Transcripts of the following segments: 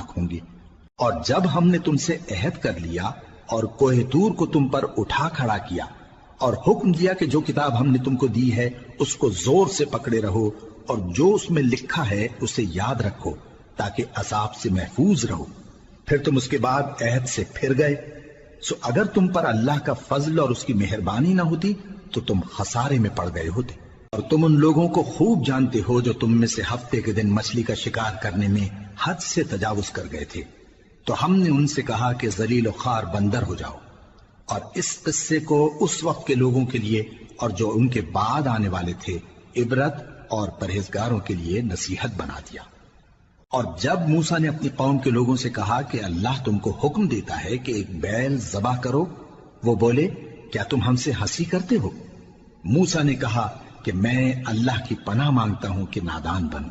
خطرناک ہوں گے۔ اور جب ہم نے تم سے عہد کر لیا اور کوہ طور کو تم پر اٹھا کھڑا کیا اور حکم دیا کہ جو کتاب ہم نے تم کو دی ہے اس کو زور سے پکڑے رہو اور جو اس میں لکھا ہے اسے یاد رکھو تاکہ عذاب سے محفوظ رہو، پھر تم اس کے بعد عہد سے پھر گئے، سو اگر تم پر اللہ کا فضل اور اس کی مہربانی نہ ہوتی تو تم خسارے میں پڑ گئے ہوتے۔ اور تم ان لوگوں کو خوب جانتے ہو جو تم میں سے ہفتے کے دن مچھلی کا شکار کرنے میں حد سے تجاوز کر گئے تھے، تو ہم نے ان سے کہا کہ ذلیل و خوار بندر ہو جاؤ، اور اس قصے کو اس وقت کے لوگوں کے لیے اور جو ان کے بعد آنے والے تھے عبرت اور پرہیزگاروں کے لیے نصیحت بنا دیا۔ اور جب موسیٰ نے اپنی قوم کے لوگوں سے کہا کہ اللہ تم کو حکم دیتا ہے کہ ایک بیل ذبح کرو، وہ بولے کیا تم ہم سے ہنسی کرتے ہو؟ موسیٰ نے کہا کہ میں اللہ کی پناہ مانگتا ہوں کہ نادان بنوں۔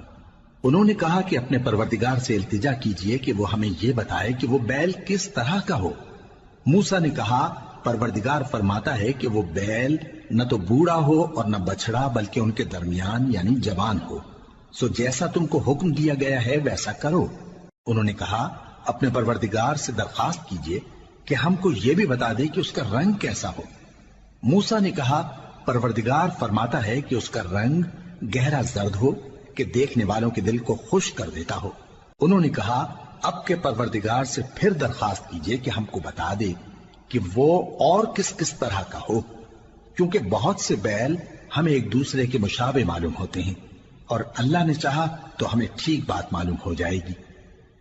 انہوں نے کہا کہ اپنے پروردگار سے التجا کیجئے کہ وہ ہمیں یہ بتائے کہ وہ بیل کس طرح کا ہو۔ موسیٰ نے کہا پروردگار فرماتا ہے کہ وہ بیل نہ تو بوڑھا ہو اور نہ بچڑا بلکہ ان کے درمیان یعنی جوان ہو، سو جیسا تم کو حکم دیا گیا ہے ویسا کرو۔ انہوں نے کہا اپنے پروردگار سے درخواست کیجئے کہ ہم کو یہ بھی بتا دے کہ اس کا رنگ کیسا ہو۔ موسیٰ نے کہا پروردگار فرماتا ہے کہ اس کا رنگ گہرا زرد ہو کہ دیکھنے والوں کے دل کو خوش کر دیتا ہو۔ انہوں نے کہا اب کے پروردگار سے پھر درخواست کیجئے کہ ہم کو بتا دے کہ وہ اور کس کس طرح کا ہو، کیونکہ بہت سے بیل ہمیں ایک دوسرے کے مشابہ معلوم ہوتے ہیں، اور اللہ نے چاہا تو ہمیں ٹھیک بات معلوم ہو جائے گی۔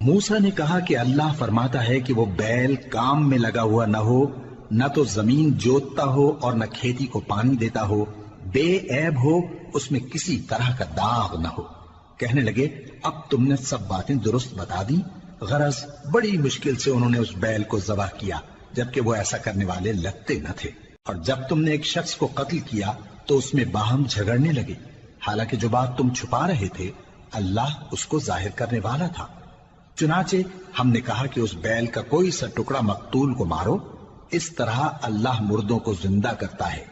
موسیٰ نے کہا کہ اللہ فرماتا ہے کہ وہ بیل کام میں لگا ہوا نہ ہو، نہ تو زمین جوتتا ہو اور نہ کھیتی کو پانی دیتا ہو، بے عیب ہو، اس میں کسی طرح کا داغ نہ ہو۔ کہنے لگے اب تم نے سب باتیں درست بتا دی۔ غرض بڑی مشکل سے انہوں نے اس بیل کو ذبح کیا، جبکہ وہ ایسا کرنے والے لگتے نہ تھے۔ اور جب تم نے ایک شخص کو قتل کیا تو اس میں باہم جھگڑنے لگے، حالانکہ جو بات تم چھپا رہے تھے اللہ اس کو ظاہر کرنے والا تھا۔ چنانچہ ہم نے کہا کہ اس بیل کا کوئی سا ٹکڑا مقتول کو مارو، اس طرح اللہ مردوں کو زندہ کرتا ہے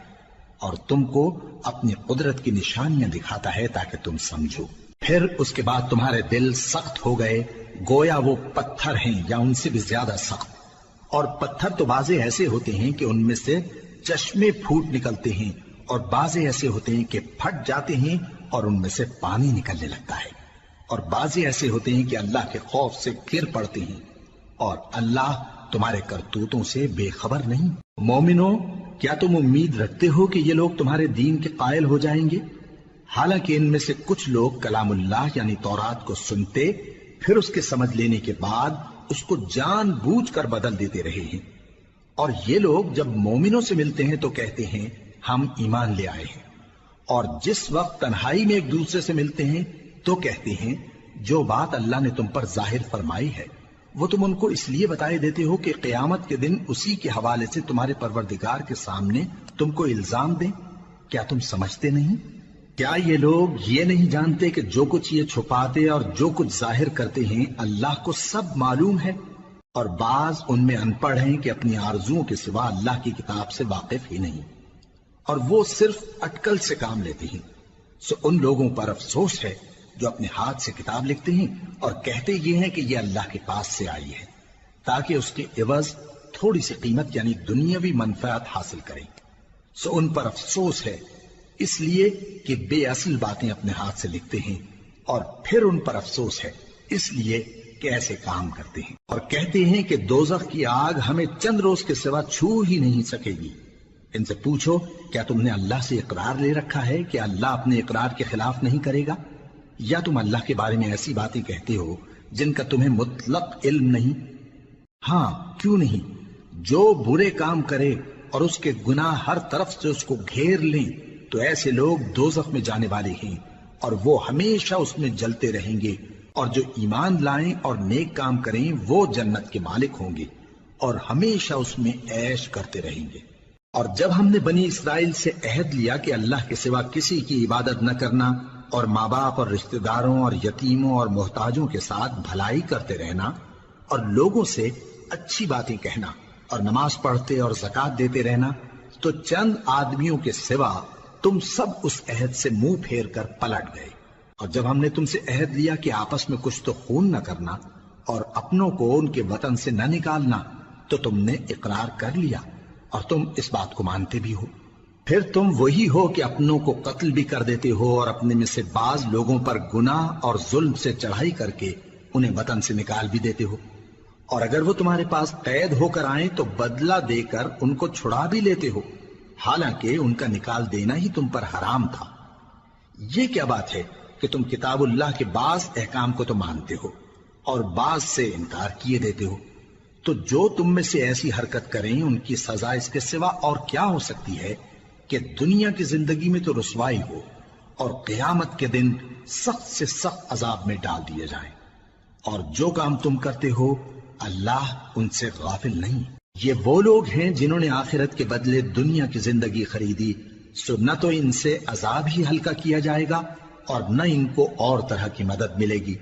اور تم کو اپنی قدرت کی نشانیاں دکھاتا ہے تاکہ تم سمجھو۔ پھر اس کے بعد تمہارے دل سخت ہو گئے گویا وہ پتھر ہیں یا ان سے بھی زیادہ سخت، اور پتھر تو بعضے ایسے ہوتے ہیں کہ ان میں سے چشمے پھوٹ نکلتے ہیں، اور بعضے ایسے ہوتے ہیں کہ پھٹ جاتے ہیں اور ان میں سے پانی نکلنے لگتا ہے، اور بعضے ایسے ہوتے ہیں کہ اللہ کے خوف سے گر پڑتے ہیں، اور اللہ تمہارے کرتوتوں سے بے خبر نہیں۔ مومنو کیا تم امید رکھتے ہو کہ یہ لوگ تمہارے دین کے قائل ہو جائیں گے؟ حالانکہ ان میں سے کچھ لوگ کلام اللہ یعنی تورات کو سنتے پھر اس کے سمجھ لینے کے بعد اس کو جان بوجھ کر بدل دیتے رہے ہیں، اور یہ لوگ جب مومنوں سے ملتے ہیں تو کہتے ہیں ہم ایمان لے آئے ہیں، اور جس وقت تنہائی میں ایک دوسرے سے ملتے ہیں تو کہتے ہیں جو بات اللہ نے تم پر ظاہر فرمائی ہے وہ تم ان کو اس لیے بتائے دیتے ہو کہ قیامت کے دن اسی کے حوالے سے تمہارے پروردگار کے سامنے تم کو الزام دیں۔ کیا تم سمجھتے نہیں؟ کیا یہ لوگ یہ نہیں جانتے کہ جو کچھ یہ چھپاتے اور جو کچھ ظاہر کرتے ہیں اللہ کو سب معلوم ہے؟ اور بعض ان میں ان پڑھ ہیں کہ اپنی آرزوؤں کے سوا اللہ کی کتاب سے واقف ہی نہیں، اور وہ صرف اٹکل سے کام لیتے ہیں۔ سو ان لوگوں پر افسوس ہے جو اپنے ہاتھ سے کتاب لکھتے ہیں اور کہتے یہ ہیں کہ یہ اللہ کے پاس سے آئی ہے تاکہ اس کے عوض تھوڑی سی قیمت یعنی دنیاوی منفعت حاصل کریں۔ سو ان پر افسوس ہے اس لیے کہ بے اصل باتیں اپنے ہاتھ سے لکھتے ہیں، اور پھر ان پر افسوس ہے اس لیے کہ ایسے کام کرتے ہیں، اور کہتے ہیں کہ دوزخ کی آگ ہمیں چند روز کے سوا چھو ہی نہیں سکے گی۔ ان سے پوچھو کیا تم نے اللہ سے اقرار لے رکھا ہے کہ اللہ اپنے اقرار کے خلاف نہیں کرے گا، یا تم اللہ کے بارے میں ایسی باتیں کہتے ہو جن کا تمہیں مطلق علم نہیں؟ ہاں کیوں نہیں، جو برے کام کرے اور اس کے گناہ ہر طرف سے اس کو گھیر لیں تو ایسے لوگ دوزخ میں جانے والے ہیں، اور وہ ہمیشہ اس میں جلتے رہیں گے، اور جو ایمان لائیں اور نیک کام کریں وہ جنت کے مالک ہوں گے اور ہمیشہ اس میں عیش کرتے رہیں گے۔ اور جب ہم نے بنی اسرائیل سے عہد لیا کہ اللہ کے سوا کسی کی عبادت نہ کرنا اور ماں باپ اور رشتہ داروں اور یتیموں اور محتاجوں کے ساتھ بھلائی کرتے رہنا اور لوگوں سے اچھی باتیں کہنا اور نماز پڑھتے اور زکوٰۃ دیتے رہنا، تو چند آدمیوں کے سوا تم سب اس عہد سے منہ پھیر کر پلٹ گئے۔ اور جب ہم نے تم سے عہد لیا کہ آپس میں کچھ تو خون نہ کرنا اور اپنوں کو ان کے وطن سے نہ نکالنا تو تم نے اقرار کر لیا اور تم اس بات کو مانتے بھی ہو۔ پھر تم وہی ہو کہ اپنوں کو قتل بھی کر دیتے ہو اور اپنے میں سے بعض لوگوں پر گناہ اور ظلم سے چڑھائی کر کے انہیں وطن سے نکال بھی دیتے ہو، اور اگر وہ تمہارے پاس قید ہو کر آئیں تو بدلہ دے کر ان کو چھڑا بھی لیتے ہو، حالانکہ ان کا نکال دینا ہی تم پر حرام تھا۔ یہ کیا بات ہے کہ تم کتاب اللہ کے بعض احکام کو تو مانتے ہو اور بعض سے انکار کیے دیتے ہو؟ تو جو تم میں سے ایسی حرکت کریں ان کی سزا اس کے سوا اور کیا ہو سکتی ہے کہ دنیا کی زندگی میں تو رسوائی ہو اور قیامت کے دن سخت سے سخت عذاب میں ڈال دیے جائیں۔ اور جو کام تم کرتے ہو اللہ ان سے غافل نہیں۔ یہ وہ لوگ ہیں جنہوں نے آخرت کے بدلے دنیا کی زندگی خریدی، سو نہ تو ان سے عذاب ہی ہلکا کیا جائے گا اور نہ ان کو اور طرح کی مدد ملے گی۔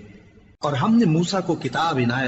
اور ہم نے موسیٰ کو کتاب عنایت